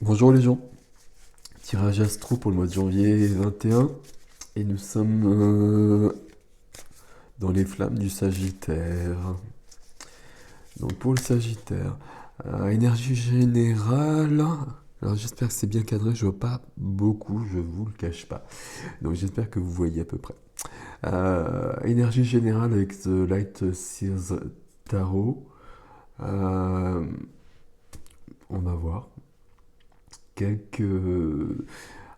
Bonjour les gens, tirage astro pour le mois de janvier 21 et nous sommes dans les flammes du Sagittaire. Donc pour le Sagittaire, énergie générale, alors j'espère que c'est bien cadré, je vois pas beaucoup, je vous le cache pas. Donc j'espère que vous voyez à peu près. Énergie générale avec The Light Sears Tarot. Euh, on va voir. Quelques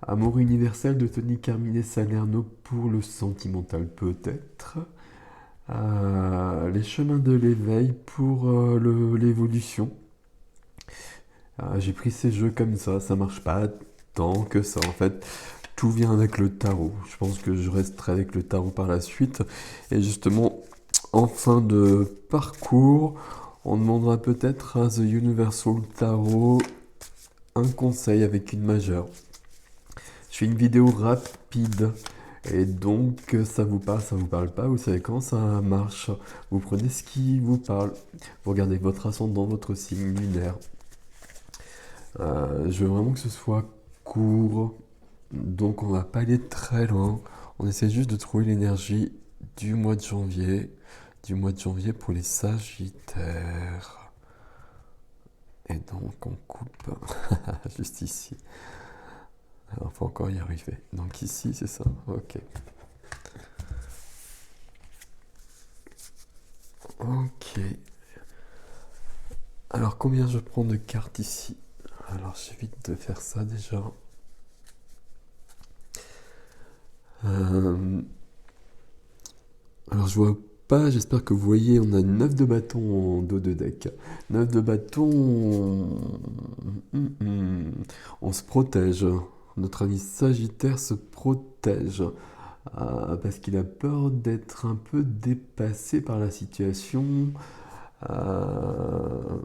amour universel de Tony Carmine Salerno pour le sentimental peut-être. Les chemins de l'éveil pour l'évolution. J'ai pris ces jeux comme ça marche pas tant que ça en fait. Tout vient avec le tarot. Je pense que je resterai avec le tarot par la suite. Et justement, en fin de parcours, on demandera peut-être à The Universal Tarot un conseil avec une majeure. Je fais une vidéo rapide et donc ça vous parle pas, vous savez comment ça marche. Vous prenez ce qui vous parle, vous regardez votre ascendant, votre signe lunaire. Je veux vraiment que ce soit court, donc on va pas aller très loin. On essaie juste de trouver l'énergie du mois de janvier, pour les Sagittaires. Et donc on coupe juste ici. Alors, faut encore y arriver. Donc ici, c'est ça. Ok. Ok. Alors, combien je prends de cartes ici? Alors, j'évite de faire ça déjà. Euh, Alors, je vois pas, j'espère que vous voyez, on a 9 de bâton en dos de deck. 9 de bâton. On se protège. Notre ami Sagittaire se protège. Parce qu'il a peur d'être un peu dépassé par la situation. Euh,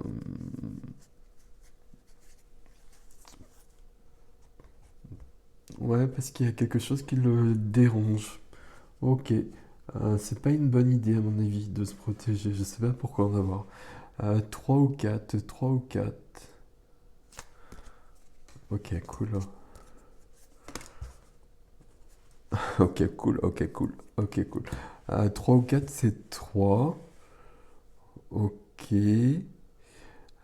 Ouais, parce qu'il y a quelque chose qui le dérange. Ok. C'est pas une bonne idée à mon avis de se protéger. Je sais pas pourquoi en avoir. 3 ou 4, 3 ou 4. Ok, cool. Ok, cool, ok, cool. Ok, cool. 3 ou 4, c'est 3. Ok.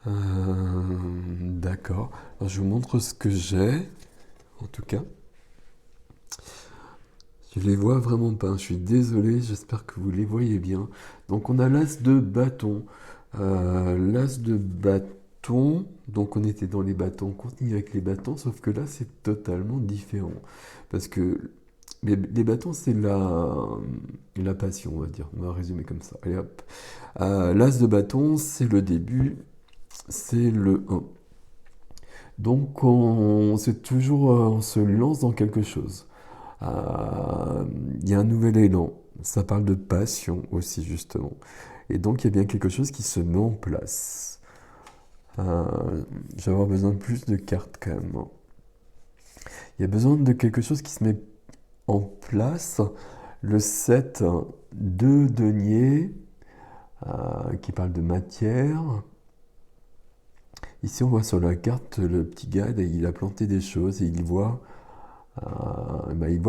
D'accord. Alors, je vous montre ce que j'ai, en tout cas. Je les vois vraiment pas, je suis désolé, j'espère que vous les voyez bien. Donc on a l'as de bâton. L'as de bâton, donc on était dans les bâtons, on continue avec les bâtons, sauf que là c'est totalement différent. Parce que les bâtons c'est la passion, on va dire. On va résumer comme ça. Allez hop. L'as de bâton, c'est le début, c'est le 1. Donc c'est toujours, on se lance dans quelque chose. Il y a un nouvel élan. Ça parle de passion aussi, justement. Et donc, il y a bien quelque chose qui se met en place. Euh, je vais avoir besoin de plus de cartes quand même, hein. Il y a besoin de quelque chose qui se met en place. Le 7 de denier, qui parle de matière. Ici, on voit sur la carte le petit gars, il a planté des choses et il voit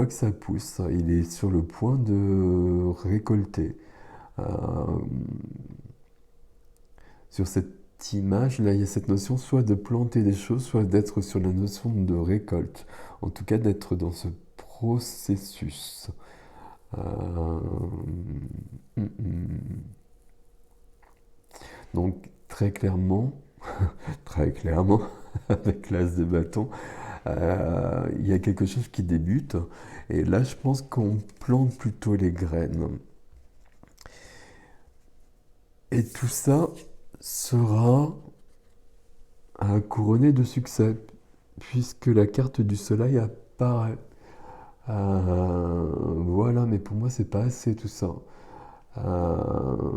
que ça pousse, il est sur le point de récolter. Euh, sur cette image, là, il y a cette notion soit de planter des choses, soit d'être sur la notion de récolte. En tout cas, d'être dans ce processus. Euh, hum, hum. Donc, très clairement, avec l'as de bâton, il y a quelque chose qui débute. Et là, je pense qu'on plante plutôt les graines. Et tout ça sera couronné de succès, puisque la carte du soleil apparaît. Voilà, mais pour moi, c'est pas assez tout ça. Euh,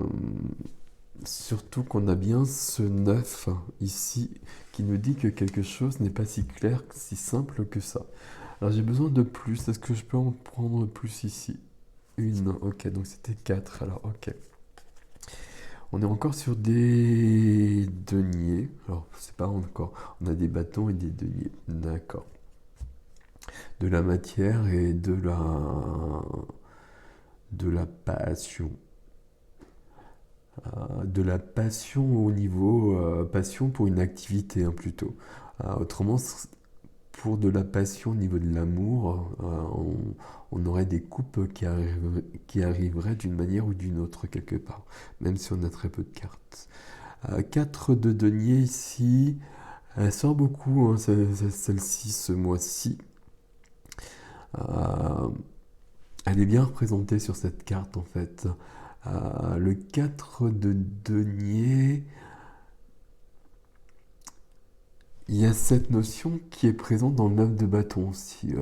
Surtout qu'on a bien ce 9 ici qui nous dit que quelque chose n'est pas si clair, si simple que ça. Alors j'ai besoin de plus. Est-ce que je peux en prendre plus ici? Une. Ok, donc c'était 4. Alors, ok. On est encore sur des deniers. Alors, c'est pas encore. On a des bâtons et des deniers. D'accord. De la matière et de la passion. De la passion au niveau passion pour une activité hein, plutôt. Autrement, pour de la passion au niveau de l'amour, on aurait des couples qui arriveraient d'une manière ou d'une autre quelque part, même si on a très peu de cartes. 4 de denier ici, elle sort beaucoup, hein, celle-ci ce mois-ci. Euh, Elle est bien représentée sur cette carte en fait. Le 4 de denier, il y a cette notion qui est présente dans le 9 de bâton aussi.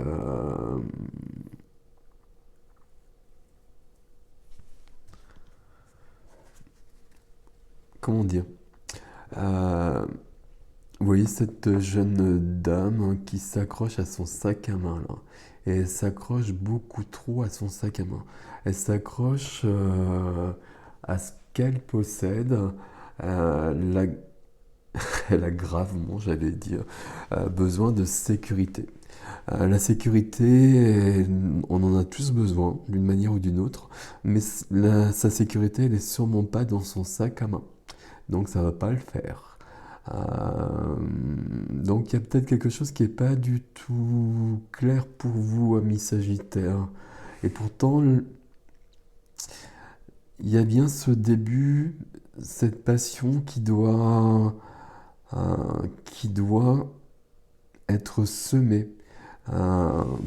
Comment dire? Euh, Vous voyez cette jeune dame hein, qui s'accroche à son sac à main là. Et elle s'accroche beaucoup trop à son sac à main. Elle s'accroche à ce qu'elle possède. La Elle a gravement, j'allais dire, besoin de sécurité. La sécurité, on en a tous besoin, d'une manière ou d'une autre, mais sa sécurité, elle est sûrement pas dans son sac à main. Donc ça va pas le faire. Donc il y a peut-être quelque chose qui est pas du tout clair pour vous, ami Sagittaire. Et pourtant, il y a bien ce début, cette passion qui doit être semé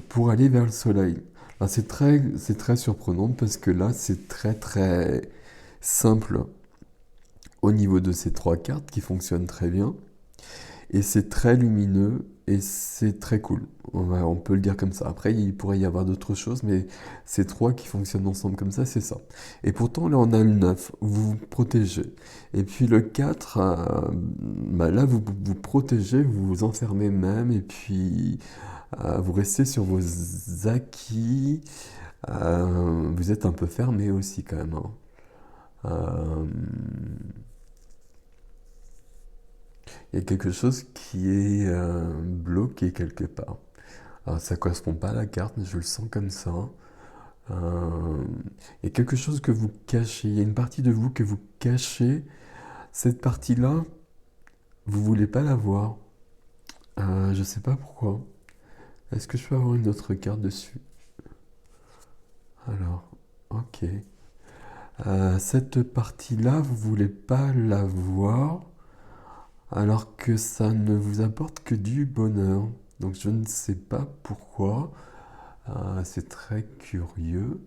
pour aller vers le soleil. Alors, c'est très surprenant parce que là, c'est très très simple au niveau de ces 3 cartes qui fonctionnent très bien. Et c'est très lumineux et c'est très cool. On peut le dire comme ça. Après, il pourrait y avoir d'autres choses, mais ces 3 qui fonctionnent ensemble comme ça, c'est ça. Et pourtant, là, on a le 9, vous vous protégez. Et puis le 4, bah là, vous protégez, vous vous enfermez même, et puis vous restez sur vos acquis. Vous êtes un peu fermé aussi quand même, hein. Euh, Il y a quelque chose qui est bloqué quelque part. Alors, ça correspond pas à la carte, mais je le sens comme ça. Euh, il y a quelque chose que vous cachez. Il y a une partie de vous que vous cachez. Cette partie-là, vous voulez pas la voir. Je sais pas pourquoi. Est-ce que je peux avoir une autre carte dessus? Alors, ok. Cette partie-là, vous voulez pas la voir, alors que ça ne vous apporte que du bonheur. Donc je ne sais pas pourquoi. C'est très curieux.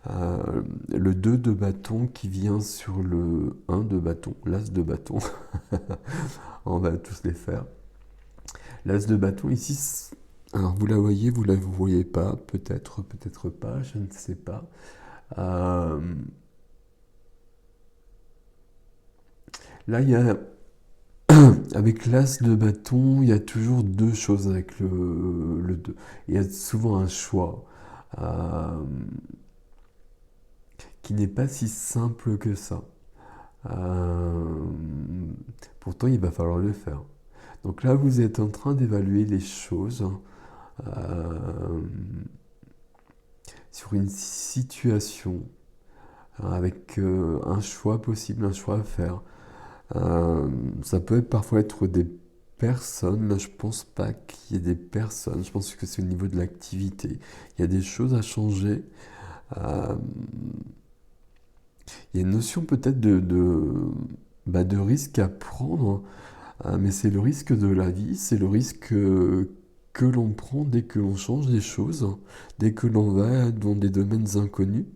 Le 2 de bâton qui vient sur le 1 de bâton, l'as de bâton. On va tous les faire. L'as de bâton ici, alors vous la voyez, vous la voyez pas, peut-être, peut-être pas, je ne sais pas. Euh, Là, avec l'as de bâton, il y a toujours 2 choses avec le 2. Il y a souvent un choix euh, qui n'est pas si simple que ça. Euh, Pourtant, il va falloir le faire. Donc là, vous êtes en train d'évaluer les choses euh, sur une situation avec un choix possible, un choix à faire. Ça peut parfois être des personnes. Là, je pense pas qu'il y ait des personnes. Je pense que c'est au niveau de l'activité. Il y a des choses à changer. Euh, il y a une notion peut-être de risque à prendre, mais c'est le risque de la vie, c'est le risque que l'on prend dès que l'on change des choses, dès que l'on va dans des domaines inconnus.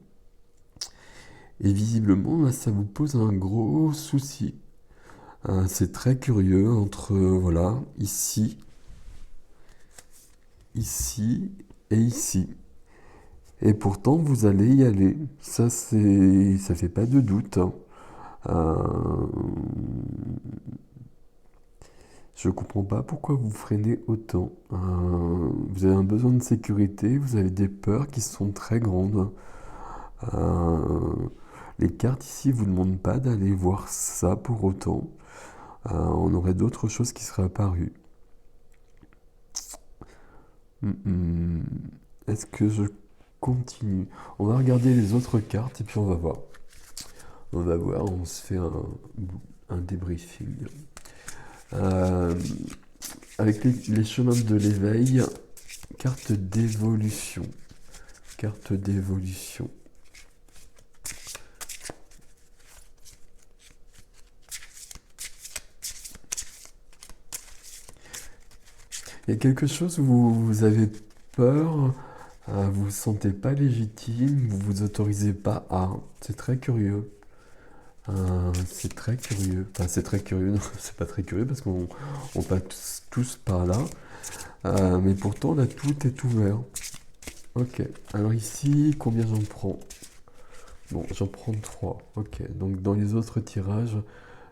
Et visiblement, là, ça vous pose un gros souci. C'est très curieux entre, voilà, ici et ici. Et pourtant, vous allez y aller. Ça fait pas de doute, hein. Euh, je comprends pas pourquoi vous freinez autant. Vous avez un besoin de sécurité, vous avez des peurs qui sont très grandes. Euh, Les cartes ici vous demandent pas d'aller voir ça pour autant. On aurait d'autres choses qui seraient apparues. Hmm. Est-ce que je continue? On va regarder les autres cartes et puis on va voir. On va voir, on se fait un débriefing. Euh, avec les chemins de l'éveil, carte d'évolution. Carte d'évolution. Il y a quelque chose où vous avez peur, vous vous sentez pas légitime, vous vous autorisez pas à. C'est très curieux. C'est très curieux. Enfin, c'est très curieux, non, c'est pas très curieux parce on passe tous par là. Mais pourtant, là, tout est ouvert. Ok. Alors ici, combien j'en prends? Bon, j'en prends 3. Ok. Donc dans les autres tirages,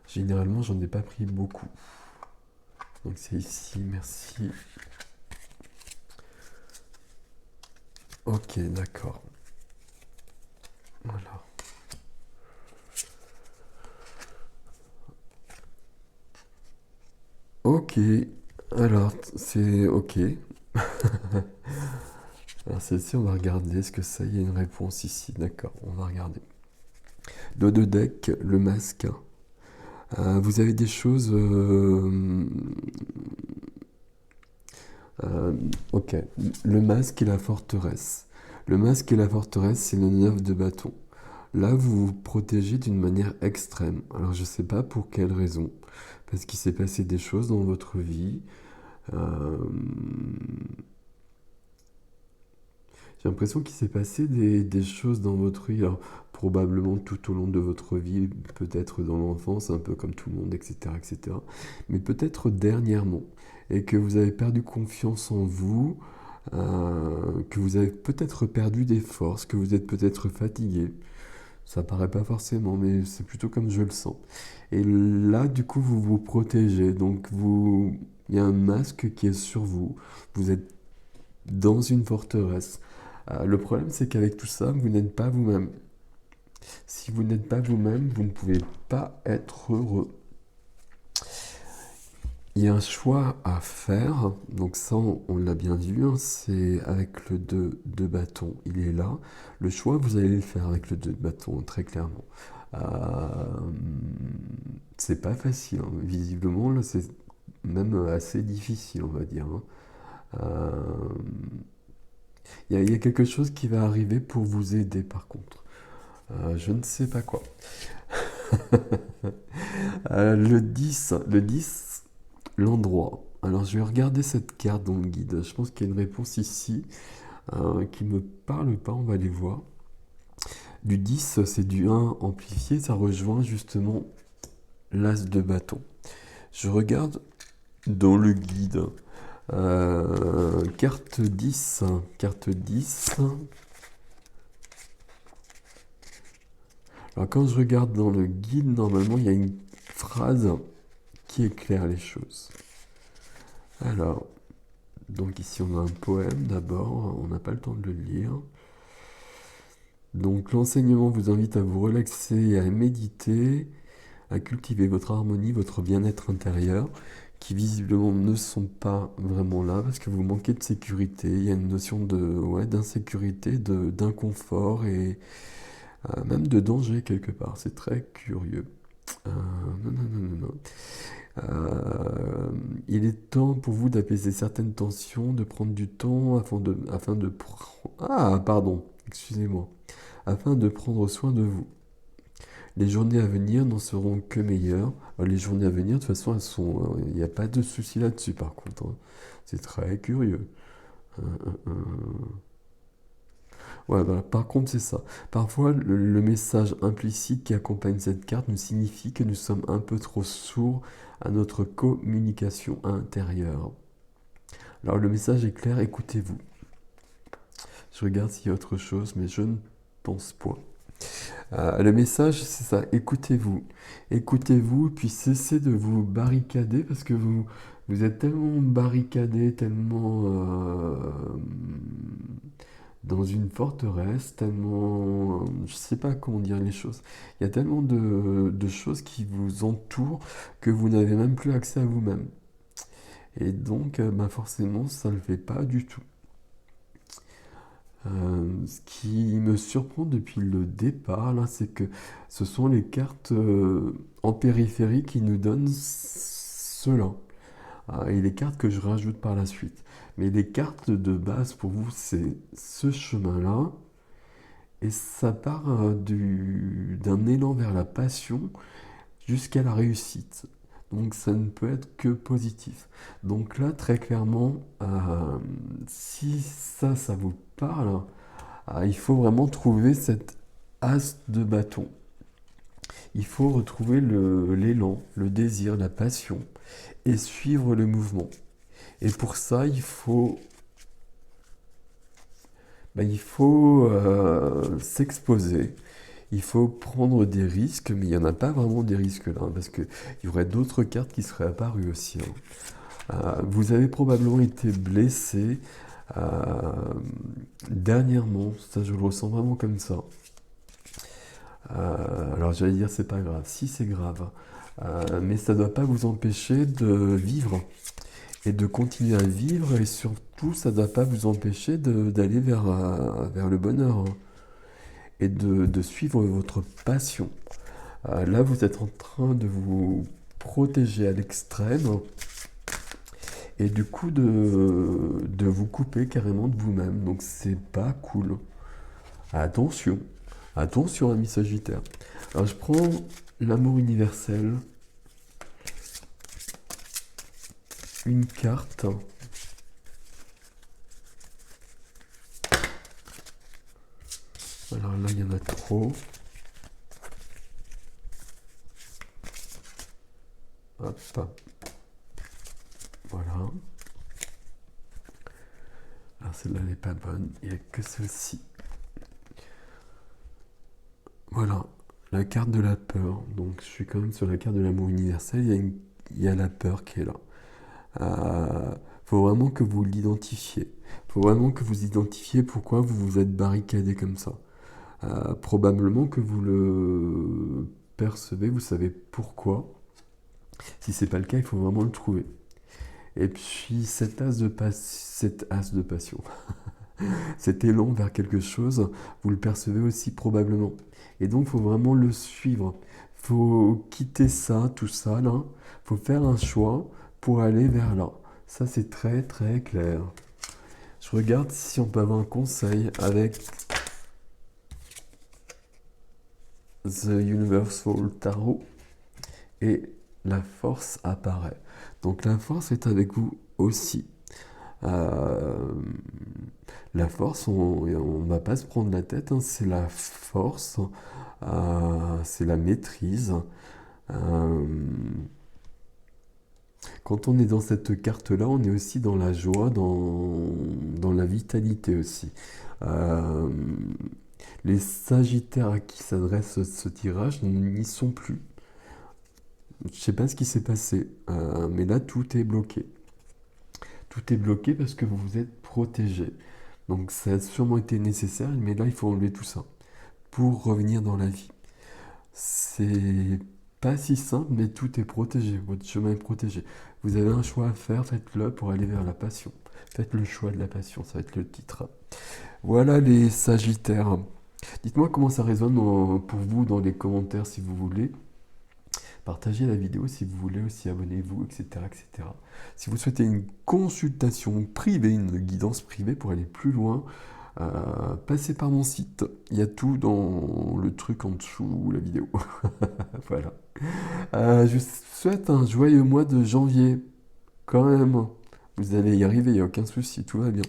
généralement, j'en ai pas pris beaucoup. Donc c'est ici, merci. Ok, d'accord. Voilà. Ok. Alors, c'est ok. Alors celle-ci, on va regarder. Est-ce que ça y a une réponse ici? D'accord, on va regarder. Dos de deck, le masque. Vous avez des choses. Ok, le masque et la forteresse. Le masque et la forteresse, c'est le 9 de bâton. Là, vous vous protégez d'une manière extrême. Alors, je sais pas pour quelle raison. Parce qu'il s'est passé des choses dans votre vie. Euh, J'ai l'impression qu'il s'est passé des choses dans votre vie. Alors, probablement tout au long de votre vie, peut-être dans l'enfance, un peu comme tout le monde, etc., etc. Mais peut-être dernièrement. Et que vous avez perdu confiance en vous, que vous avez peut-être perdu des forces, que vous êtes peut-être fatigué. Ça paraît pas forcément, mais c'est plutôt comme je le sens. Et là, du coup, vous vous protégez. Donc, il y a un masque qui est sur vous. Vous êtes dans une forteresse. Le problème, c'est qu'avec tout ça, vous n'êtes pas vous-même. Si vous n'êtes pas vous-même, vous ne pouvez pas être heureux. Il y a un choix à faire, donc ça on l'a bien vu, hein, c'est avec le 2 de bâton, il est là. Le choix, vous allez le faire avec le 2 de bâton, très clairement. Euh, c'est pas facile, hein. Visiblement, là c'est même assez difficile, on va dire, hein. Euh, il y a quelque chose qui va arriver pour vous aider par contre. Je ne sais pas quoi. Le 10, l'endroit. Alors je vais regarder cette carte dans le guide. Je pense qu'il y a une réponse ici qui me parle pas, on va aller voir. Du 10, c'est du 1 amplifié, ça rejoint justement l'as de bâton. Je regarde dans le guide. Carte 10. Carte 10. Alors quand je regarde dans le guide, normalement il y a une phrase qui éclaire les choses. Alors, donc ici on a un poème d'abord, on n'a pas le temps de le lire. Donc l'enseignement vous invite à vous relaxer et à méditer, à cultiver votre harmonie, votre bien-être intérieur, qui visiblement ne sont pas vraiment là parce que vous manquez de sécurité. Il y a une notion de d'insécurité, d'inconfort et même de danger quelque part. C'est très curieux. Non, non, non, non, non. Il est temps pour vous d'apaiser certaines tensions, de prendre du temps Ah, pardon, excusez-moi. Afin de prendre soin de vous. Les journées à venir n'en seront que meilleures. Les journées à venir, de toute façon, elles sont. Il n'y a pas de souci là-dessus, par contre, hein. C'est très curieux. Ouais, voilà. Par contre, c'est ça. Parfois, le message implicite qui accompagne cette carte nous signifie que nous sommes un peu trop sourds à notre communication intérieure. Alors, le message est clair, écoutez-vous. Je regarde s'il y a autre chose, mais je ne pense pas. Le message, c'est ça, écoutez-vous. Écoutez-vous, puis cessez de vous barricader parce que vous êtes tellement barricadé, tellement dans une forteresse, tellement, je sais pas comment dire les choses. Il y a tellement de choses qui vous entourent que vous n'avez même plus accès à vous-même. Et donc, bah forcément, ça ne le fait pas du tout. Ce qui me surprend depuis le départ, là, c'est que ce sont les cartes en périphérie qui nous donnent cela. Et les cartes que je rajoute par la suite. Mais les cartes de base pour vous, c'est ce chemin-là. Et ça part d'un élan vers la passion jusqu'à la réussite. Donc ça ne peut être que positif. Donc là, très clairement, si ça vous parle, il faut vraiment trouver cette as de bâton. Il faut retrouver l'élan, le désir, la passion et suivre le mouvement. Et pour ça, il faut s'exposer. Il faut prendre des risques, mais il n'y en a pas vraiment des risques là, parce qu'il y aurait d'autres cartes qui seraient apparues aussi, hein. Vous avez probablement été blessé dernièrement, ça je le ressens vraiment comme ça. Alors j'allais dire c'est pas grave, si c'est grave, mais ça ne doit pas vous empêcher de vivre et de continuer à vivre et surtout ça ne doit pas vous empêcher d'aller vers le bonheur, hein, et de suivre votre passion. Là vous êtes en train de vous protéger à l'extrême et du coup de vous couper carrément de vous-même. Donc c'est pas cool. Attention, attention ami Sagittaire. Alors je prends l'amour universel, une carte. Alors là il y en a trop. Hop, voilà. Alors celle-là n'est pas bonne, il n'y a que celle-ci. Voilà, la carte de la peur. Donc je suis quand même sur la carte de l'amour universel, il y a la peur qui est là. Faut vraiment que vous l'identifiez. Faut vraiment que vous identifiez pourquoi vous vous êtes barricadé comme ça. Probablement que vous le percevez, vous savez pourquoi. Si c'est pas le cas, il faut vraiment le trouver. Et puis cet as de passion, cet élan vers quelque chose, vous le percevez aussi probablement. Et donc, il faut vraiment le suivre. Il faut quitter ça, tout ça, là. Il faut faire un choix pour aller vers là. Ça, c'est très, très clair. Je regarde si on peut avoir un conseil avec The Universal Tarot. Et la force apparaît. Donc, la force est avec vous aussi. La force, on ne va pas se prendre la tête, hein, c'est la force, c'est la maîtrise. Euh, Quand on est dans cette carte-là, on est aussi dans la joie, dans la vitalité aussi. Euh, les Sagittaires à qui s'adresse ce tirage n'y sont plus. Je ne sais pas ce qui s'est passé, mais là tout est bloqué. Tout est bloqué parce que vous vous êtes protégé. Donc ça a sûrement été nécessaire, mais là il faut enlever tout ça pour revenir dans la vie. C'est pas si simple, mais tout est protégé. Votre chemin est protégé. Vous avez un choix à faire, faites-le pour aller vers la passion. Faites le choix de la passion, ça va être le titre. Voilà les Sagittaires. Dites-moi comment ça résonne pour vous dans les commentaires si vous voulez. Partagez la vidéo si vous voulez aussi, abonnez-vous, etc., etc. Si vous souhaitez une consultation privée, une guidance privée pour aller plus loin, passez par mon site. Il y a tout dans le truc en dessous, la vidéo. Voilà. Je vous souhaite un joyeux mois de janvier. Quand même, vous allez y arriver, il n'y a aucun souci, tout va bien.